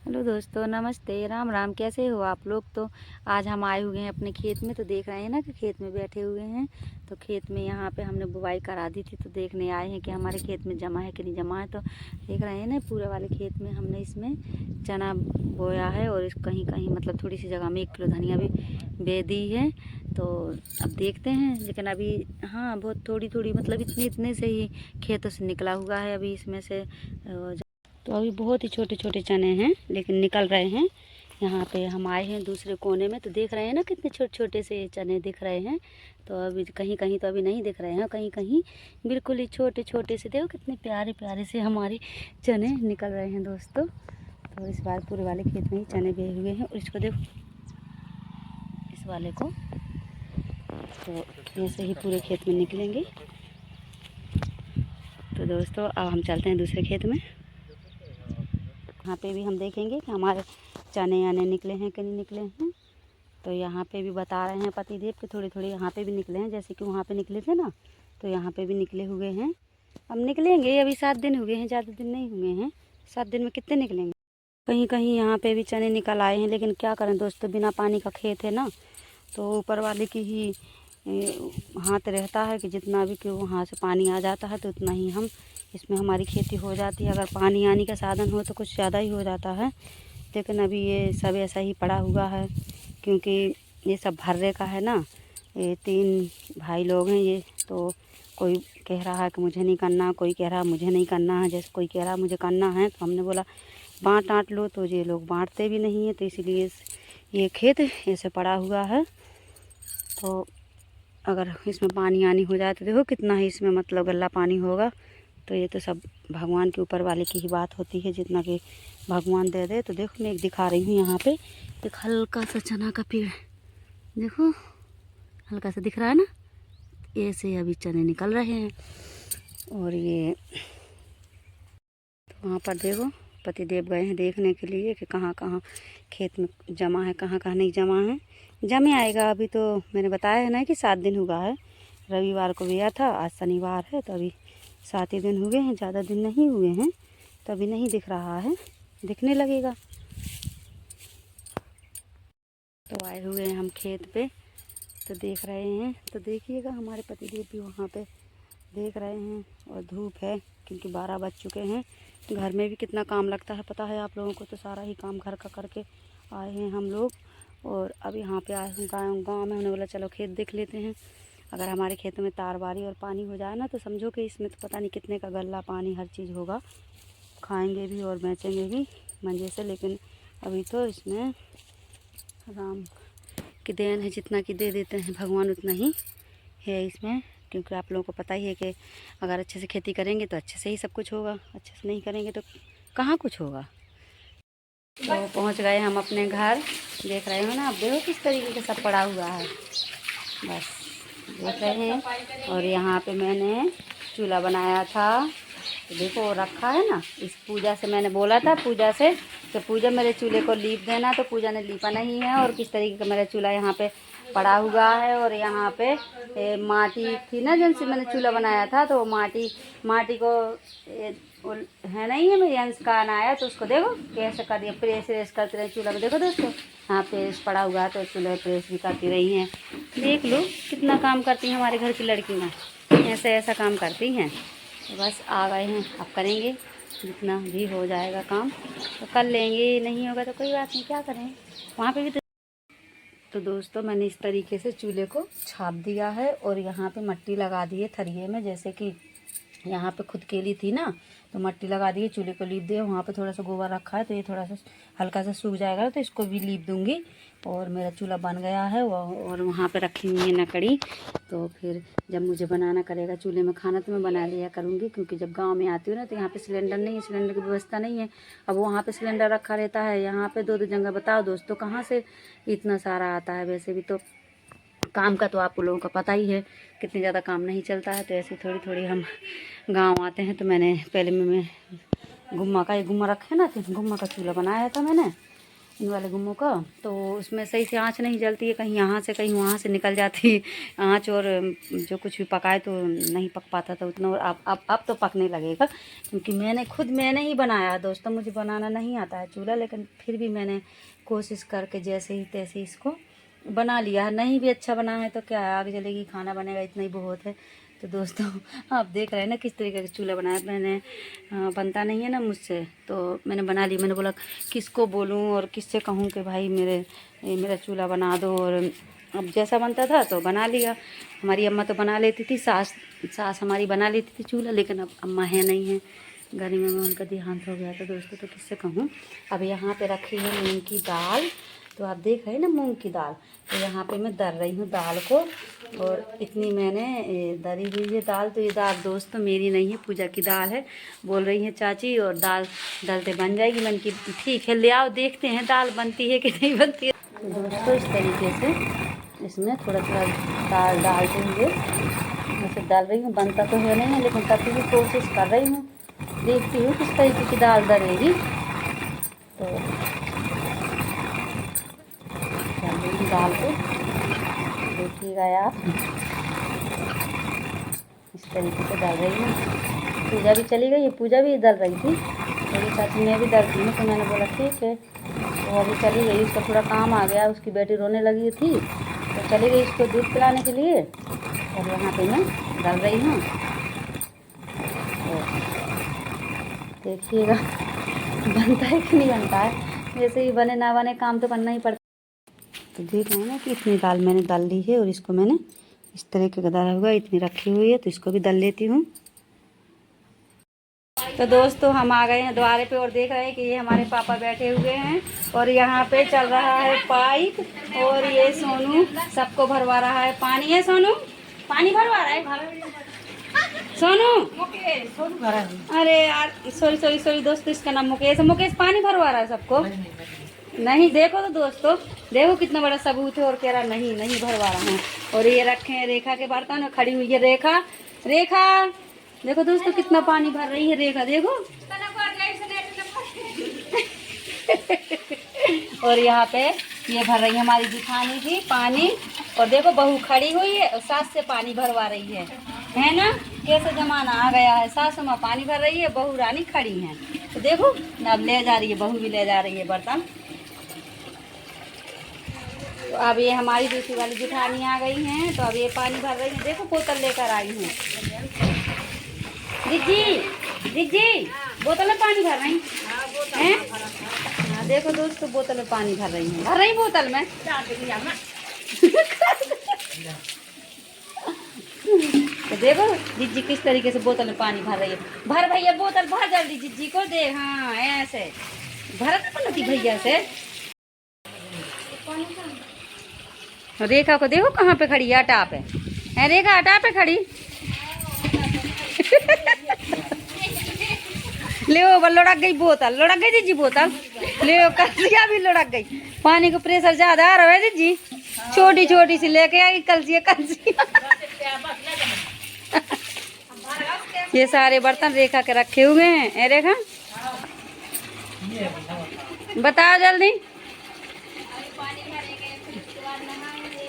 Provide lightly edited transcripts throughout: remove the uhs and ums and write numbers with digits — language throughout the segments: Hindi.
हेलो दोस्तों, नमस्ते, राम राम। कैसे हो आप लोग। तो आज हम आए हुए हैं अपने खेत में। तो देख रहे हैं ना कि खेत में बैठे हुए हैं। तो खेत में यहाँ पे हमने बुवाई करा दी थी, तो देखने आए हैं कि हमारे खेत में जमा है कि नहीं जमा है। तो देख रहे हैं ना, पूरे वाले खेत में हमने इसमें चना बोया है और इस कहीं कहीं मतलब थोड़ी सी जगह में 1 किलो धनिया भी बे दी है। तो अब देखते हैं, लेकिन अभी हाँ बहुत थोड़ी थोड़ी मतलब इतने इतने से ही खेतों से निकला हुआ है अभी इसमें से। तो अभी बहुत ही छोटे छोटे चने हैं लेकिन निकल रहे हैं। यहाँ पे हम आए हैं दूसरे कोने में, तो देख रहे हैं ना कितने छोटे छोटे से चने दिख रहे हैं। तो अभी कहीं कहीं तो अभी नहीं दिख रहे हैं, कहीं कहीं बिल्कुल ही छोटे छोटे से। देखो कितने प्यारे प्यारे से हमारे चने निकल रहे हैं दोस्तों। तो इस बार पूरे वाले खेत में ही चने बे हुए हैं। और इसको देखो, इस वाले को, तो ऐसे ही पूरे खेत में निकलेंगे। तो दोस्तों अब हम चलते हैं दूसरे खेत में। यहाँ पे भी हम देखेंगे कि हमारे चने याने निकले हैं कि नहीं निकले हैं। तो यहाँ पे भी बता रहे हैं पतिदेव के थोड़े थोड़े यहाँ पे भी निकले हैं, जैसे कि वहाँ पे निकले थे ना, तो यहाँ पे भी निकले हुए हैं। अब निकलेंगे, अभी 7 दिन हुए हैं, ज़्यादा दिन नहीं हुए हैं। 7 दिन में कितने निकलेंगे। कहीं कहीं यहाँ पे भी चने निकल आए हैं, लेकिन क्या करें दोस्तों, बिना पानी का खेत है ना, तो ऊपर वाले की ही हाथ रहता है कि जितना भी कि वहाँ से पानी आ जाता है तो उतना ही हम इसमें हमारी खेती हो जाती है। अगर पानी आने का साधन हो तो कुछ ज़्यादा ही हो जाता है, लेकिन अभी ये सब ऐसा ही पड़ा हुआ है क्योंकि ये सब भर्रे का है ना। ये 3 भाई लोग हैं ये, तो कोई कह रहा है कि मुझे नहीं करना, कोई कह रहा है मुझे नहीं करना है, जैसे कोई कह रहा है मुझे करना है। तो हमने बोला बाँट लो, तो ये लोग बाँटते भी नहीं है, तो इसीलिए ये खेत ऐसे पड़ा हुआ है। तो अगर इसमें पानी आनी हो जाए तो देखो कितना ही इसमें मतलब गल्ला पानी होगा। तो ये तो सब भगवान के ऊपर वाले की ही बात होती है, जितना कि भगवान दे दे। तो देखो मैं एक दिखा रही हूँ, यहाँ पे एक हल्का सा चना का पेड़ देखो, हल्का सा दिख रहा है ना, ऐसे अभी चने निकल रहे हैं। और ये तो वहाँ पर देखो पतिदेव गए हैं देखने के लिए कि कहाँ कहाँ खेत में जमा है, कहाँ कहाँ नहीं जमा है। जमे आएगा। अभी तो मैंने बताया है ना कि 7 दिन हुआ है। रविवार को गया था, आज शनिवार है, तो अभी 7 ही दिन हुए हैं, ज़्यादा दिन नहीं हुए हैं। तो अभी नहीं दिख रहा है, दिखने लगेगा। तो आए हुए हैं हम खेत पे, तो देख रहे हैं। तो देखिएगा हमारे पतिदेव भी वहाँ पे देख रहे हैं। और धूप है क्योंकि 12 बज चुके हैं। घर में भी कितना काम लगता है पता है आप लोगों को, तो सारा ही काम घर का करके आए हैं हम लोग। और अब यहाँ पे आए हैं गाँव में। हमने बोला चलो खेत देख लेते हैं। अगर हमारे खेतों में तारबारी और पानी हो जाए ना, तो समझो कि इसमें तो पता नहीं कितने का गल्ला पानी हर चीज़ होगा। खाएंगे भी और बेचेंगे भी मंजे से। लेकिन अभी तो इसमें राम की देन है, जितना कि दे देते हैं भगवान उतना ही है इसमें। क्योंकि आप लोगों को पता ही है कि अगर अच्छे से खेती करेंगे तो अच्छे से ही सब कुछ होगा, अच्छे से नहीं करेंगे तो कहाँ कुछ होगा। तो पहुंच गए हम अपने घर। देख रहे हो ना, अब देखो किस तरीके का सब पड़ा हुआ है, बस देख रहे हैं। और यहाँ पे मैंने चूल्हा बनाया था, तो देखो वो रखा है ना। इस पूजा से मैंने बोला था, पूजा से कि पूजा मेरे चूल्हे को लीप देना, तो पूजा ने लीपा नहीं है। और किस तरीके का मेरा चूल्हा यहाँ पे पड़ा हुआ है। और यहाँ पे माटी थी ना जिनसे मैंने चूल्हा बनाया था, तो माटी को वो है नहीं है, मेरे अंश का आना आया, तो उसको देखो कैसे कर दिया, प्रेस व्रेस करते रहे चूल्हा में। देखो दोस्तों यहाँ प्रेस पड़ा हुआ है, तो चूल्हे प्रेस भी करती रही हैं। देख लो कितना काम करती हैं हमारे घर की लड़कियाँ, ऐसे ऐसा काम करती हैं। तो बस आ गए हैं, अब करेंगे जितना भी हो जाएगा काम तो कर लेंगे, नहीं होगा तो कोई बात नहीं, क्या करें। वहाँ पे भी तो दोस्तों मैंने इस तरीके से चूल्हे को छाप दिया है। और यहाँ पे मट्टी लगा दी है थरिये में, जैसे कि यहाँ पे खुदकेली थी ना, तो मट्टी लगा दी है, चूल्हे को लीप दिया। वहाँ पे थोड़ा सा गोबर रखा है, तो ये थोड़ा सा हल्का सा सूख जाएगा तो इसको भी लीप दूँगी। और मेरा चूल्हा बन गया है। और वहाँ पे रखी हुई है लकड़ी। तो फिर जब मुझे बनाना करेगा चूल्हे में खाना, तो मैं बना लिया करूँगी। क्योंकि जब गाँव में आती हूँ ना, तो यहाँ पे सिलेंडर नहीं है, सिलेंडर की व्यवस्था नहीं है। अब वहाँ पे सिलेंडर रखा रहता है, यहाँ पे 2-2 जगह। बताओ दोस्तों कहाँ से इतना सारा आता है। वैसे भी तो काम का तो आप लोगों का पता ही है, कितनी ज़्यादा काम नहीं चलता है। तो ऐसे थोड़ी थोड़ी हम गांव आते हैं। तो मैंने पहले मैं गुम्मा का, ये गुम्मा रखा है ना, तो गुम्मा का चूल्हा बनाया था मैंने। इन वाले गुम्मों का, तो उसमें सही से आँच नहीं जलती है, कहीं यहाँ से कहीं वहाँ से निकल जाती है आँच, और जो कुछ भी पकाए तो नहीं पक पाता था उतना। और अब तो पकने लगेगा, क्योंकि मैंने ही बनाया दोस्तों। मुझे बनाना नहीं आता है चूल्हा, लेकिन फिर भी मैंने कोशिश करके जैसे ही तैसे इसको बना लिया। नहीं भी अच्छा बना है तो क्या है, आग जलेगी, खाना बनेगा, इतना ही बहुत है। तो दोस्तों आप देख रहे हैं ना किस तरीके का चूल्हा बनाया मैंने। बनता नहीं है ना मुझसे, तो मैंने बना लिया। मैंने बोला किसको बोलूं और किससे कहूं कि भाई मेरा चूल्हा बना दो, और अब जैसा बनता था तो बना लिया। हमारी अम्मा तो बना लेती थी, सास हमारी बना लेती थी चूल्हा, लेकिन अब अम्मा है नहीं है, गर्मियों में उनका देहांत हो गया था दोस्तों, तो किससे कहूँ। अब यहाँ पे रखी है मूँग की दाल, तो आप देख रहे हैं ना मूंग की दाल, तो यहाँ पे मैं दर रही हूँ दाल को, और इतनी मैंने दरी हुई है दाल। तो ये दाल दोस्तों मेरी नहीं है, पूजा की दाल है। बोल रही है चाची और दाल डलते बन जाएगी। मैंने की ठीक है ले आओ, देखते हैं दाल बनती है कि नहीं बनती है। तो दोस्तों इस तरीके से इसमें थोड़ा थोड़ा दाल डालते हुए मैं सब डाल रही हूँ। बनता तो है नहीं है, लेकिन तभी भी कोशिश कर रही हूँ, देखती हूँ किस तरीके की दाल डलेगी। तो दाल को देखिएगा आप, इस तरीके से डाल रही हूँ। पूजा भी चली गई है, पूजा भी डल रही थी, मेरी चाची मैं भी डलती हूँ, तो मैंने बोला ठीक है। तो अभी चली गई, उसका थोड़ा काम आ गया, उसकी बेटी रोने लगी थी तो चली गई उसको दूध पिलाने के लिए, और यहाँ पे मैं डाल रही हूँ। तो देखिएगा बनता है कि नहीं बनता है, जैसे ही बने ना बने काम तो करना ही पड़ता। तो देख रहे हैं ना कि इतनी दाल मैंने डाल ली है, और इसको मैंने इस तरीके का डाला हुआ इतनी रखी हुई है, तो इसको भी डाल लेती हूँ। तो दोस्तों हम आ गए हैं द्वारे पे, और देख रहे हैं कि ये हमारे पापा बैठे हुए हैं, और यहाँ पे चल रहा है पाइप, और ये सोनू सबको भरवा रहा है पानी। है सोनू पानी भरवा रहा है, सोनू अरे यार सॉरी दोस्तों, इसका नाम मुकेश है। मुकेश पानी भरवा रहा है सबको। नहीं देखो तो दोस्तों, देखो कितना बड़ा सबूत है, और कह रहा नहीं भरवा रहा है। और ये रखे हैं रेखा के बर्तन, खड़ी हुई है रेखा। देखो दोस्तों कितना पानी भर रही है रेखा, देखो और यहाँ पे ये भर रही है हमारी जिठानी जी पानी, और देखो बहू खड़ी हुई है और सास से पानी भरवा रही है ना। कैसे जमाना आ गया है, सासू माँ पानी भर रही है, बहू रानी खड़ी है। तो देखो अब ले जा रही है, बहू भी ले जा रही है बर्तन। तो अब ये हमारी दूसरी वाली जिठानी आ गई हैं, तो अब ये पानी भर रही है। देखो बोतल लेकर आई हैं दीदी बोतल में पानी भर रही हैं। हाँ देखो दोस्तों बोतल में पानी भर रही हैं, भर रही बोतल में तो देखो जिज्जी किस तरीके से बोतल में पानी भर रही है। भर भैया बोतल भर जल्दी, जिज्जी को दे। हाँ ऐसे भरत बनती भैया से। रेखा को देखो कहाँ पे खड़ी है, अटा पे है रेखा, अटा पे खड़ी ले लुढ़क गई बोतल, लुढ़क गई दीदी बोतल, ले कलसिया भी लुढ़क गई। पानी का प्रेशर ज्यादा आ रहा है दीदी, छोटी छोटी सी लेके आई कलसिया ये सारे बर्तन रेखा के रखे हुए हैं। ए रेखा बताओ जल्दी।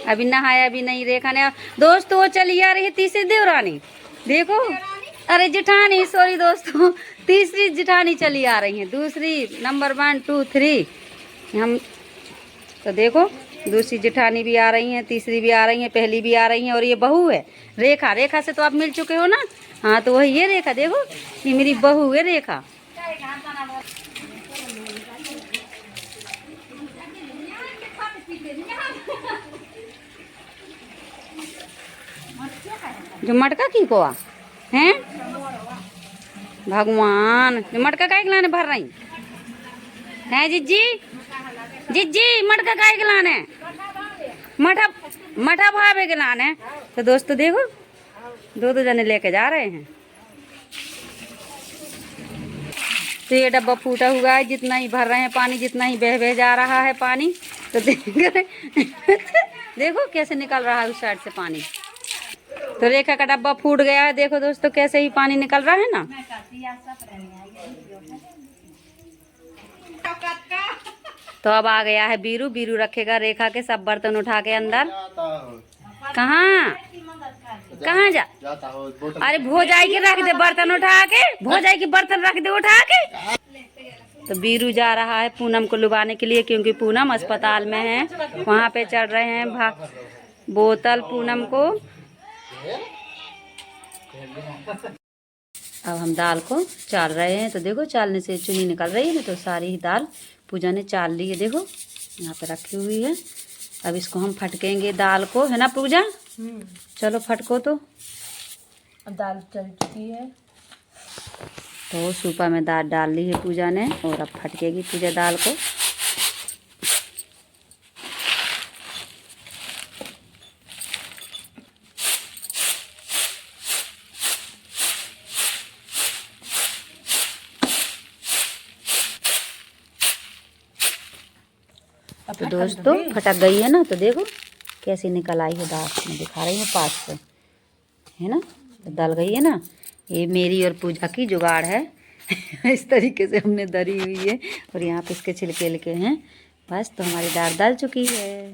अभी नहाया भी नहीं रेखा ने। दोस्तों वो चली आ रही है तीसरी देवरानी, देखो अरे जिठानी सॉरी दोस्तों, तीसरी जिठानी चली आ रही है, दूसरी नंबर 1 2 3 हम। तो देखो दूसरी जिठानी भी आ रही हैं, तीसरी भी आ रही हैं, पहली भी आ रही हैं, और ये बहू है रेखा। रेखा से तो आप मिल चुके हो ना। हाँ तो वही ये रेखा, देखो ये मेरी बहू है रेखा। जो मटका की कोआ हैं भगवान, जो मटका का लाने भर रही हैं जिज्जी मटका का लाने मठा भावे के लाने। तो दोस्तों देखो दो जने लेके जा रहे हैं। तो ये डब्बा फूटा हुआ है, जितना ही भर रहे हैं पानी, जितना ही बह जा रहा है पानी। तो देखो कैसे निकल रहा है उस साइड से पानी। तो रेखा का डब्बा फूट गया है, देखो दोस्तों कैसे ही पानी निकल रहा है ना। तो अब आ गया है बीरू। बीरू रखेगा रेखा के सब बर्तन उठा के अंदर। कहाँ कहाँ जाता हो? अरे भोजाई के रख दे बर्तन उठा के, भोजाई के बर्तन रख दे उठा के। तो बीरू जा रहा है पूनम को लुभाने के लिए, क्योंकि पूनम अस्पताल में है। वहाँ पे चढ़ रहे हैं बोतल पूनम को। अब हम दाल को चाल रहे हैं। तो देखो चालने से चुनी निकल रही है ना, तो सारी ही दाल पूजा ने चाल ली है। देखो यहाँ पे रखी हुई है। अब इसको हम फटकेंगे दाल को, है ना पूजा? चलो फटको। तो अब दाल चल चुकी है। तो सूपा में दाल डाल ली है पूजा ने, और अब फटकेगी पूजा दाल को। तो दोस्तों फटक गई है ना, तो देखो कैसी निकल आई है दाल। मैं दिखा रही हूँ पास से, है ना? तो डल गई है ना। ये मेरी और पूजा की जुगाड़ है। इस तरीके से हमने दरी हुई है, और यहाँ पे इसके छिलके लिखे हैं। बस तो हमारी दाल डल चुकी है।